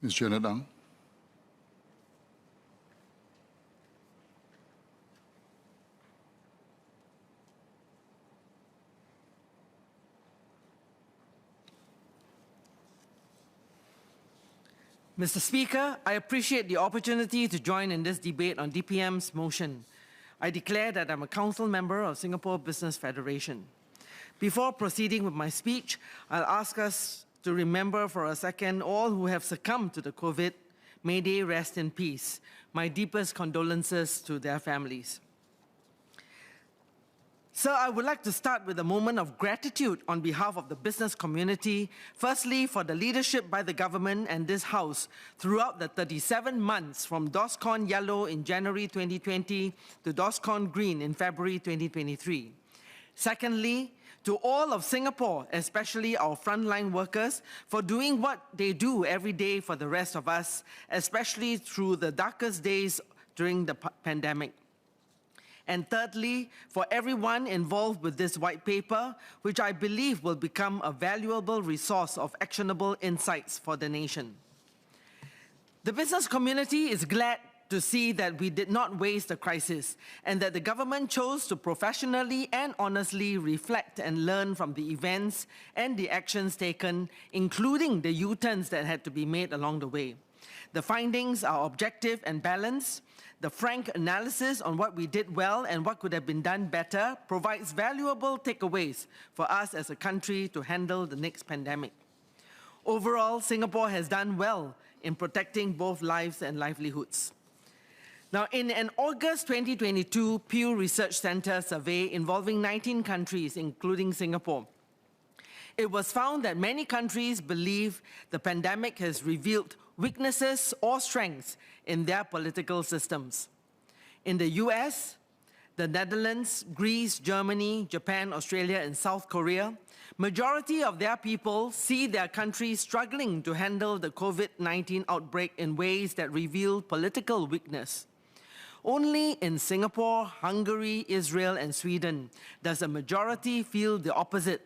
Ms. Janet Ang. Mr. Speaker, I appreciate the opportunity to join in this debate on DPM's motion. I declare that I'm a council member of Singapore Business Federation. Before proceeding with my speech, I'll ask us to remember for a second all who have succumbed to the COVID. May they rest in peace. My deepest condolences to their families. Sir, I would like to start with a moment of gratitude on behalf of the business community, firstly for the leadership by the government and this House throughout the 37 months from DORSCON Yellow in January 2020 to DORSCON Green in February 2023. Secondly, to all of Singapore, especially our frontline workers, for doing what they do every day for the rest of us, especially through the darkest days during the pandemic. And thirdly, for everyone involved with this white paper, which I believe will become a valuable resource of actionable insights for the nation. The business community is glad to see that we did not waste the crisis and that the government chose to professionally and honestly reflect and learn from the events and the actions taken, including the U-turns that had to be made along the way. The findings are objective and balanced. The frank analysis on what we did well and what could have been done better provides valuable takeaways for us as a country to handle the next pandemic. Overall, Singapore has done well in protecting both lives and livelihoods. Now, in an August 2022 Pew Research Center survey involving 19 countries, including Singapore, it was found that many countries believe the pandemic has revealed weaknesses or strengths in their political systems. In the US, the Netherlands, Greece, Germany, Japan, Australia, and South Korea, majority of their people see their countries struggling to handle the COVID-19 outbreak in ways that reveal political weakness. Only in Singapore, Hungary, Israel, and Sweden does a majority feel the opposite,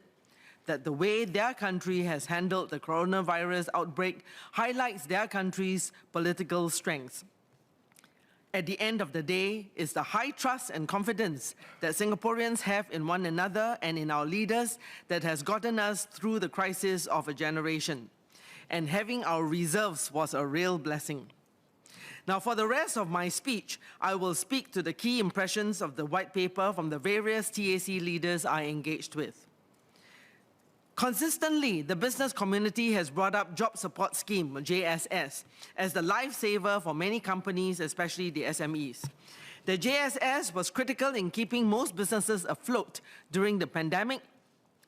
that the way their country has handled the coronavirus outbreak highlights their country's political strengths. At the end of the day, it's the high trust and confidence that Singaporeans have in one another and in our leaders that has gotten us through the crisis of a generation. And having our reserves was a real blessing. Now, for the rest of my speech, I will speak to the key impressions of the white paper from the various TAC leaders I engaged with. Consistently, the business community has brought up Job Support Scheme, JSS, as the lifesaver for many companies, especially the SMEs. The JSS was critical in keeping most businesses afloat during the pandemic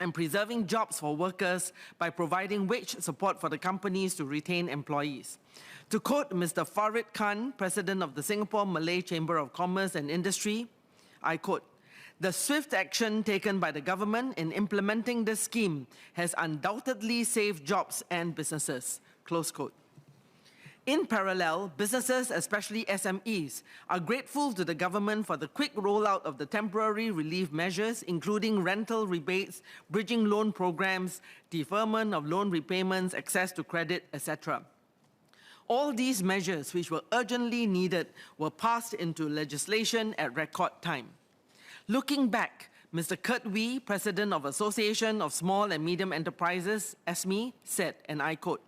and preserving jobs for workers by providing wage support for the companies to retain employees. To quote Mr. Farid Khan, President of the Singapore Malay Chamber of Commerce and Industry, I quote, "The swift action taken by the government in implementing this scheme has undoubtedly saved jobs and businesses," close quote. In parallel, businesses, especially SMEs, are grateful to the government for the quick rollout of the temporary relief measures, including rental rebates, bridging loan programs, deferment of loan repayments, access to credit, etc. All these measures, which were urgently needed, were passed into legislation at record time. Looking back, Mr. Kurt Wee, President of Association of Small and Medium Enterprises, ASME, said, and I quote,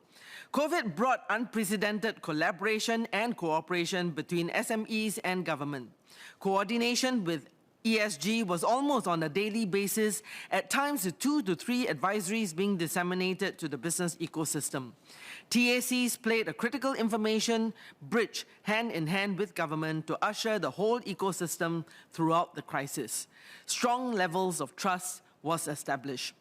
"COVID brought unprecedented collaboration and cooperation between SMEs and government. Coordination with ESG was almost on a daily basis, at times with 2 to 3 advisories being disseminated to the business ecosystem. TACs played a critical information bridge hand in hand with government to usher the whole ecosystem throughout the crisis. Strong levels of trust was established.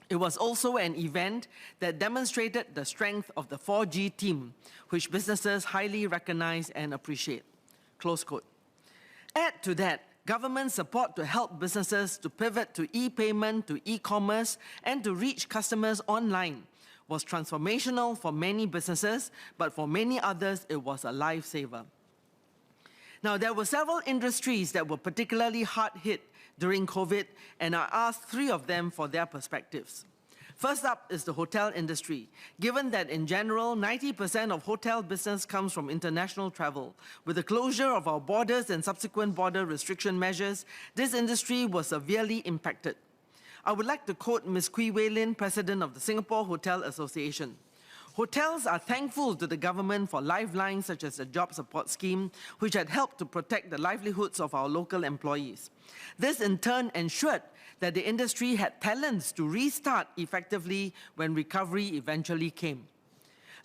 It was also an event that demonstrated the strength of the 4G team, which businesses highly recognize and appreciate." Close quote. Add to that, government support to help businesses to pivot to e-payment, to e-commerce, and to reach customers online was transformational for many businesses, but for many others, it was a lifesaver. Now, there were several industries that were particularly hard hit during COVID, and I asked 3 of them for their perspectives. First up is the hotel industry. Given that in general, 90% of hotel business comes from international travel, with the closure of our borders and subsequent border restriction measures, this industry was severely impacted. I would like to quote Ms. Kwee Wei Lin, President of the Singapore Hotel Association. Hotels are thankful to the government for lifelines such as the Job Support Scheme, which had helped to protect the livelihoods of our local employees. This in turn ensured that the industry had talents to restart effectively when recovery eventually came.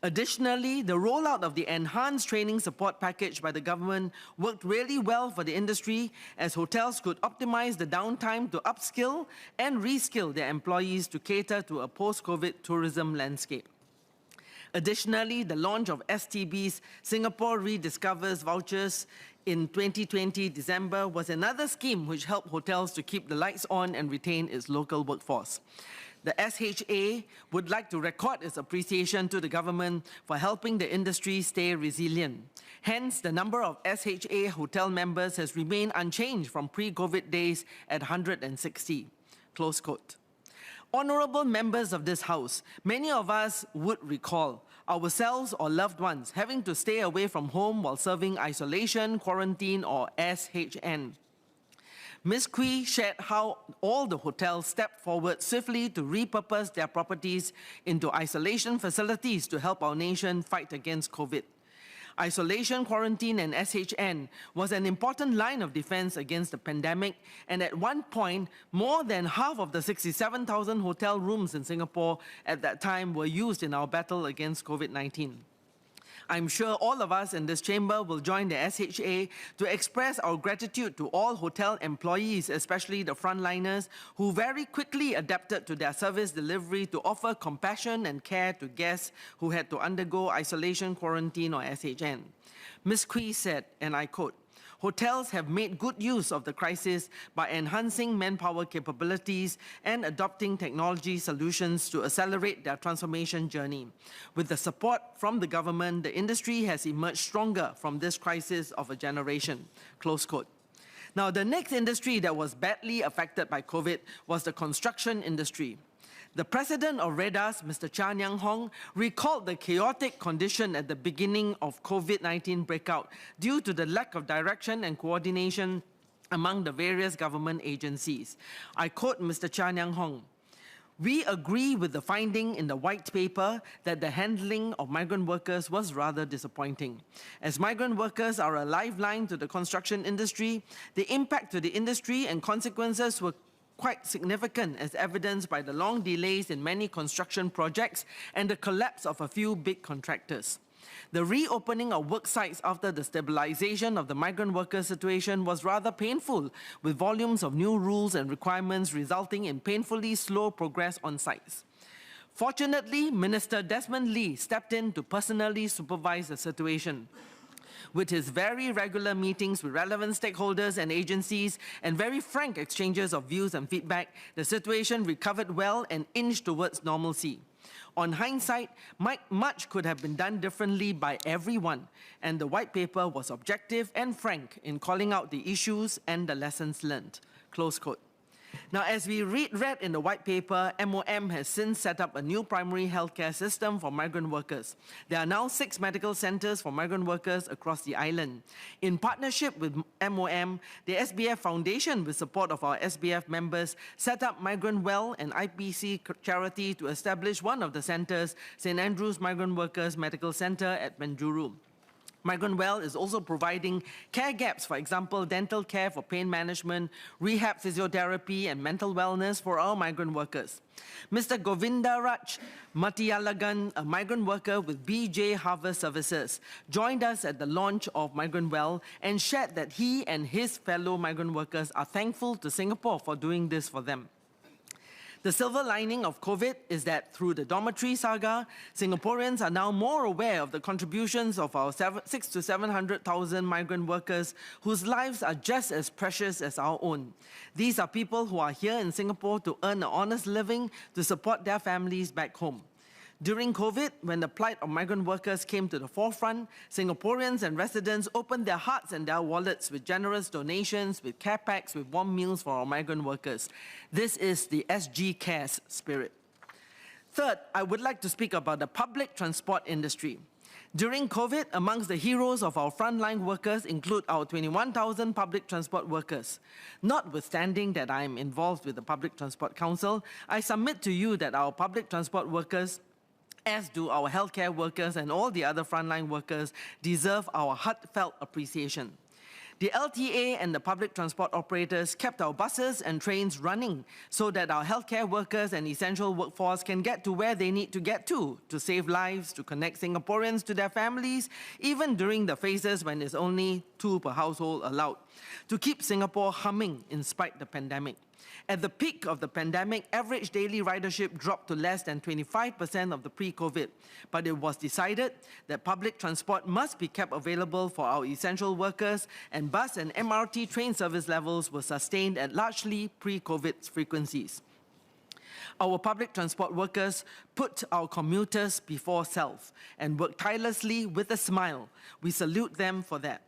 Additionally, the rollout of the enhanced training support package by the government worked really well for the industry, as hotels could optimize the downtime to upskill and reskill their employees to cater to a post-COVID tourism landscape. Additionally, the launch of STB's Singapore Rediscovers vouchers in 2020 December was another scheme which helped hotels to keep the lights on and retain its local workforce. The SHA would like to record its appreciation to the government for helping the industry stay resilient. Hence, the number of SHA hotel members has remained unchanged from pre-COVID days at 160. Close quote. Honorable members of this House, many of us would recall ourselves or loved ones having to stay away from home while serving isolation, quarantine, or SHN. Ms. Kwee shared how all the hotels stepped forward swiftly to repurpose their properties into isolation facilities to help our nation fight against COVID. Isolation, quarantine, and SHN was an important line of defense against the pandemic, and at one point, more than half of the 67,000 hotel rooms in Singapore at that time were used in our battle against COVID-19. I'm sure all of us in this chamber will join the SHA to express our gratitude to all hotel employees, especially the frontliners, who very quickly adapted to their service delivery to offer compassion and care to guests who had to undergo isolation, quarantine, or SHN. Ms. Kwee said, and I quote, "Hotels have made good use of the crisis by enhancing manpower capabilities and adopting technology solutions to accelerate their transformation journey. With the support from the government, the industry has emerged stronger from this crisis of a generation." Close quote. Now, the next industry that was badly affected by COVID was the construction industry. The president of REDAS, Mr. Cha Nyang Hong, recalled the chaotic condition at the beginning of COVID-19 breakout due to the lack of direction and coordination among the various government agencies. I quote Mr. Cha Nyang Hong, "We agree with the finding in the white paper that the handling of migrant workers was rather disappointing. As migrant workers are a lifeline to the construction industry, the impact to the industry and consequences were quite significant, as evidenced by the long delays in many construction projects and the collapse of a few big contractors. The reopening of work sites after the stabilization of the migrant worker situation was rather painful, with volumes of new rules and requirements resulting in painfully slow progress on sites. Fortunately, Minister Desmond Lee stepped in to personally supervise the situation. With his very regular meetings with relevant stakeholders and agencies and very frank exchanges of views and feedback, the situation recovered well and inched towards normalcy. On hindsight, much could have been done differently by everyone, and the white paper was objective and frank in calling out the issues and the lessons learned." Close quote. Now, as we read in the white paper, MOM has since set up a new primary healthcare system for migrant workers. There are now 6 medical centers for migrant workers across the island. In partnership with MOM, the SBF Foundation, with support of our SBF members, set up Migrant Well and IPC Charity to establish one of the centers, St. Andrew's Migrant Workers Medical Center at Penjuru. Migrant Well is also providing care gaps, for example, dental care for pain management, rehab physiotherapy, and mental wellness for our migrant workers. Mr. Govindaraj Matiyalagan, a migrant worker with BJ Harvest Services, joined us at the launch of Migrant Well and shared that he and his fellow migrant workers are thankful to Singapore for doing this for them. The silver lining of COVID is that through the dormitory saga, Singaporeans are now more aware of the contributions of our 600,000 to 700,000 migrant workers whose lives are just as precious as our own. These are people who are here in Singapore to earn an honest living to support their families back home. During COVID, when the plight of migrant workers came to the forefront, Singaporeans and residents opened their hearts and their wallets with generous donations, with care packs, with warm meals for our migrant workers. This is the SG Cares spirit. Third, I would like to speak about the public transport industry. During COVID, amongst the heroes of our frontline workers include our 21,000 public transport workers. Notwithstanding that I am involved with the Public Transport Council, I submit to you that our public transport workers, as do our healthcare workers and all the other frontline workers, deserve our heartfelt appreciation. The LTA and the public transport operators kept our buses and trains running so that our healthcare workers and essential workforce can get to where they need to get to save lives, to connect Singaporeans to their families, even during the phases when there's only 2 per household allowed, to keep Singapore humming in spite of the pandemic. At the peak of the pandemic, average daily ridership dropped to less than 25% of the pre-COVID, but it was decided that public transport must be kept available for our essential workers, and bus and MRT train service levels were sustained at largely pre-COVID frequencies. Our public transport workers put our commuters before self and worked tirelessly with a smile. We salute them for that.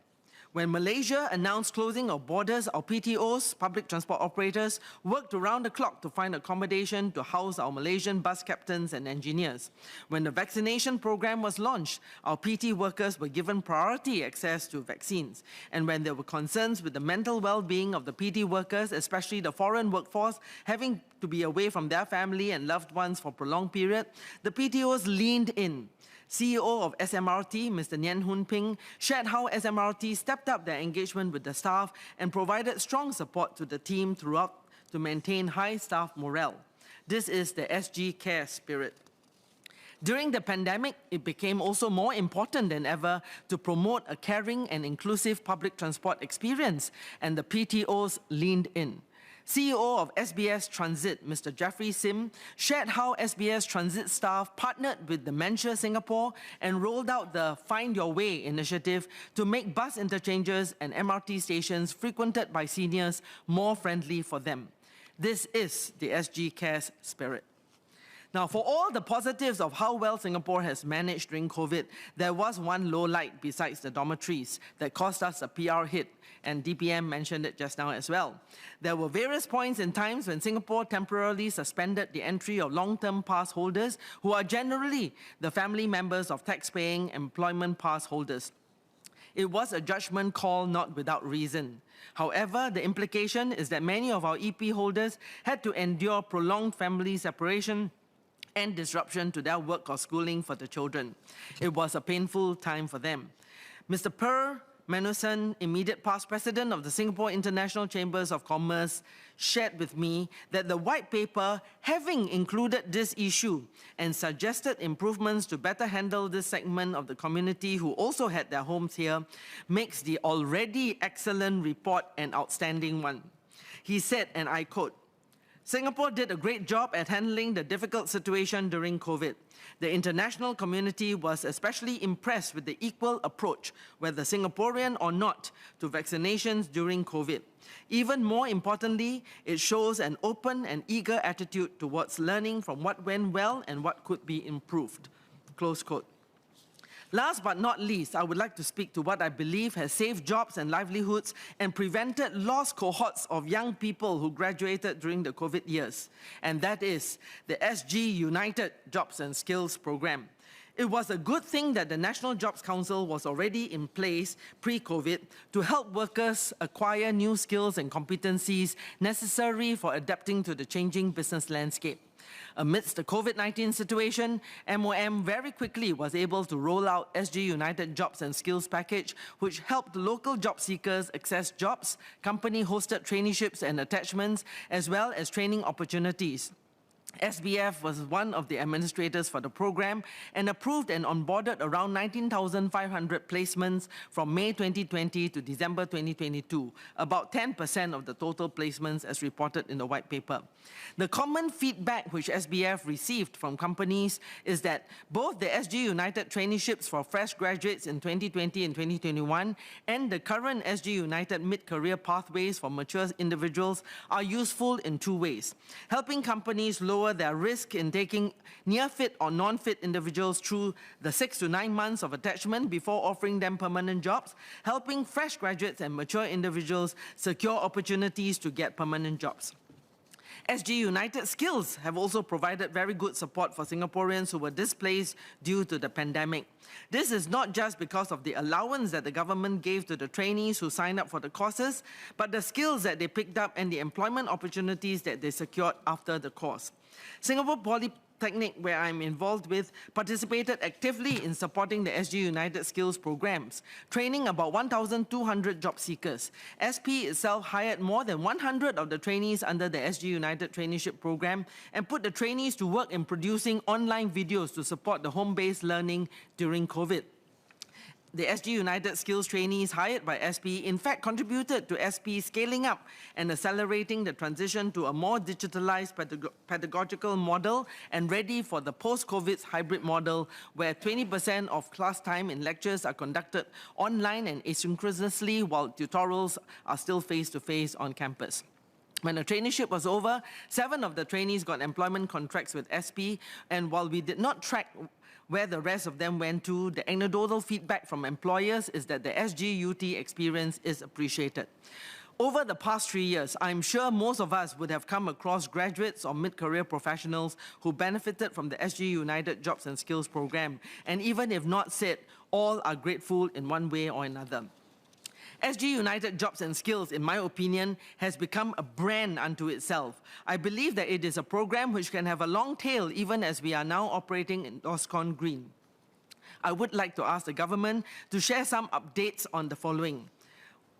When Malaysia announced closing of borders, our PTOs, public transport operators, worked around the clock to find accommodation to house our Malaysian bus captains and engineers. When the vaccination program was launched, our PT workers were given priority access to vaccines. And when there were concerns with the mental well-being of the PT workers, especially the foreign workforce, having to be away from their family and loved ones for a prolonged period, the PTOs leaned in. CEO of SMRT, Mr. Nien Hoon Ping, shared how SMRT stepped up their engagement with the staff and provided strong support to the team throughout to maintain high staff morale. This is the SG Care spirit. During the pandemic, it became also more important than ever to promote a caring and inclusive public transport experience, and the PTOs leaned in. CEO of SBS Transit, Mr. Jeffrey Sim, shared how SBS Transit staff partnered with Dementia Singapore and rolled out the Find Your Way initiative to make bus interchanges and MRT stations frequented by seniors more friendly for them. This is the SG Cares spirit. Now, for all the positives of how well Singapore has managed during COVID, there was one low light besides the dormitories that caused us a PR hit, and DPM mentioned it just now as well. There were various points in times when Singapore temporarily suspended the entry of long-term pass holders, who are generally the family members of tax-paying employment pass holders. It was a judgment call not without reason. However, the implication is that many of our EP holders had to endure prolonged family separation and disruption to their work or schooling for the children. It was a painful time for them. Mr. Per Manuson, immediate past president of the Singapore International Chambers of Commerce, shared with me that the white paper, having included this issue and suggested improvements to better handle this segment of the community who also had their homes here, makes the already excellent report an outstanding one. He said, and I quote, "Singapore did a great job at handling the difficult situation during COVID. The international community was especially impressed with the equal approach, whether Singaporean or not, to vaccinations during COVID. Even more importantly, it shows an open and eager attitude towards learning from what went well and what could be improved." Close quote. Last but not least, I would like to speak to what I believe has saved jobs and livelihoods and prevented lost cohorts of young people who graduated during the COVID years, and that is the SG United Jobs and Skills Program. It was a good thing that the National Jobs Council was already in place pre-COVID to help workers acquire new skills and competencies necessary for adapting to the changing business landscape. Amidst the COVID-19 situation, MOM very quickly was able to roll out SG United Jobs and Skills Package, which helped local job seekers access jobs, company-hosted traineeships and attachments, as well as training opportunities. SBF was one of the administrators for the program and approved and onboarded around 19,500 placements from May 2020 to December 2022, about 10% of the total placements as reported in the white paper. The common feedback which SBF received from companies is that both the SG United traineeships for fresh graduates in 2020 and 2021 and the current SG United mid-career pathways for mature individuals are useful in two ways: helping companies lower their risk in taking near-fit or non-fit individuals through the 6 to 9 months of attachment before offering them permanent jobs, helping fresh graduates and mature individuals secure opportunities to get permanent jobs. SG United Skills have also provided very good support for Singaporeans who were displaced due to the pandemic. This is not just because of the allowance that the government gave to the trainees who signed up for the courses, but the skills that they picked up and the employment opportunities that they secured after the course. Singapore Polytechnic, where I'm involved with, participated actively in supporting the SG United Skills programs, training about 1,200 job seekers. SP itself hired more than 100 of the trainees under the SG United Traineeship program and put the trainees to work in producing online videos to support the home-based learning during COVID. The SG United Skills trainees hired by SP in fact contributed to SP scaling up and accelerating the transition to a more digitalized pedagogical model and ready for the post-COVID hybrid model where 20% of class time in lectures are conducted online and asynchronously while tutorials are still face-to-face on campus. When the traineeship was over, 7 of the trainees got employment contracts with SP, and while we did not track where the rest of them went to, the anecdotal feedback from employers is that the SGUT experience is appreciated. Over the past 3 years, I'm sure most of us would have come across graduates or mid-career professionals who benefited from the SG United Jobs and Skills program, and even if not said, all are grateful in one way or another. SG United Jobs and Skills, in my opinion, has become a brand unto itself. I believe that it is a program which can have a long tail even as we are now operating in DOSCON Green. I would like to ask the government to share some updates on the following.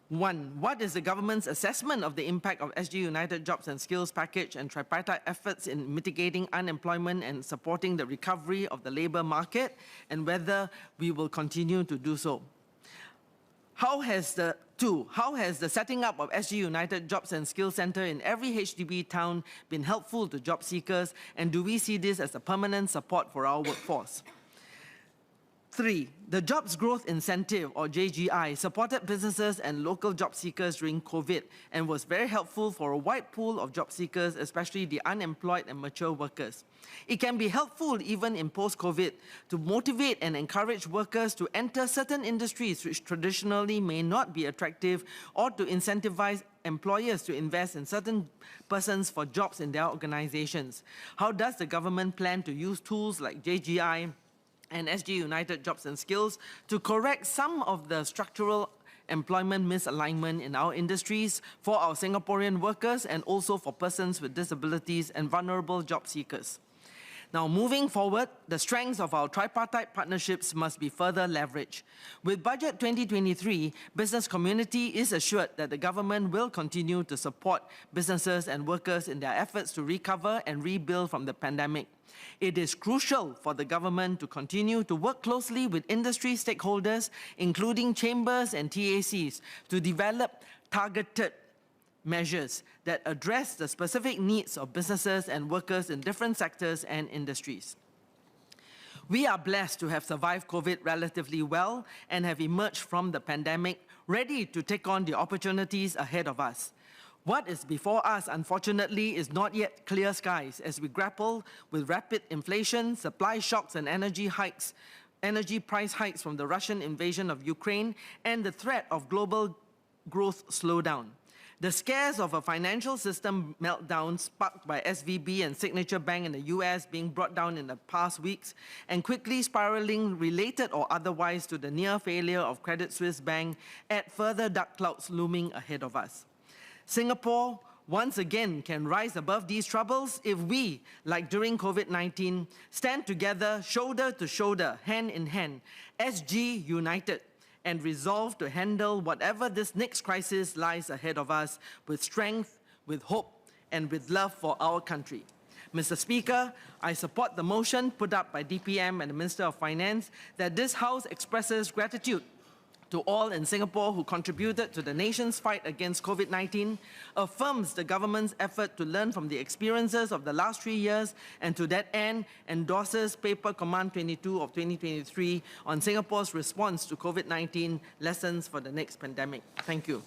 1. What is the government's assessment of the impact of SG United Jobs and Skills package and tripartite efforts in mitigating unemployment and supporting the recovery of the labour market, and whether we will continue to do so? How has the setting up of SG United Jobs and Skills Centre in every HDB town been helpful to job seekers, and do we see this as a permanent support for our workforce? 3. The Jobs Growth Incentive, or JGI, supported businesses and local job seekers during COVID and was very helpful for a wide pool of job seekers, especially the unemployed and mature workers. It can be helpful even in post-COVID to motivate and encourage workers to enter certain industries which traditionally may not be attractive, or to incentivize employers to invest in certain persons for jobs in their organizations. How does the government plan to use tools like JGI and SG United Jobs and Skills to correct some of the structural employment misalignment in our industries for our Singaporean workers and also for persons with disabilities and vulnerable job seekers? Now, moving forward, the strengths of our tripartite partnerships must be further leveraged. With Budget 2023, business community is assured that the government will continue to support businesses and workers in their efforts to recover and rebuild from the pandemic. It is crucial for the government to continue to work closely with industry stakeholders, including chambers and TACs, to develop targeted measures that address the specific needs of businesses and workers in different sectors and industries. We are blessed to have survived COVID relatively well and have emerged from the pandemic ready to take on the opportunities ahead of us. What is before us, unfortunately, is not yet clear skies as we grapple with rapid inflation, supply shocks and energy price hikes from the Russian invasion of Ukraine, and the threat of global growth slowdown. The scares of a financial system meltdown sparked by SVB and Signature Bank in the US being brought down in the past weeks, and quickly spiraling related or otherwise to the near failure of Credit Suisse Bank, add further dark clouds looming ahead of us. Singapore, once again, can rise above these troubles if we, like during COVID-19, stand together, shoulder to shoulder, hand in hand, SG United, and resolve to handle whatever this next crisis lies ahead of us with strength, with hope, and with love for our country. Mr. Speaker, I support the motion put up by DPM and the Minister of Finance that this House expresses gratitude to all in Singapore who contributed to the nation's fight against COVID-19, affirms the government's effort to learn from the experiences of the last 3 years, and to that end, endorses Paper Command 22 of 2023 on Singapore's response to COVID-19 lessons for the next pandemic. Thank you.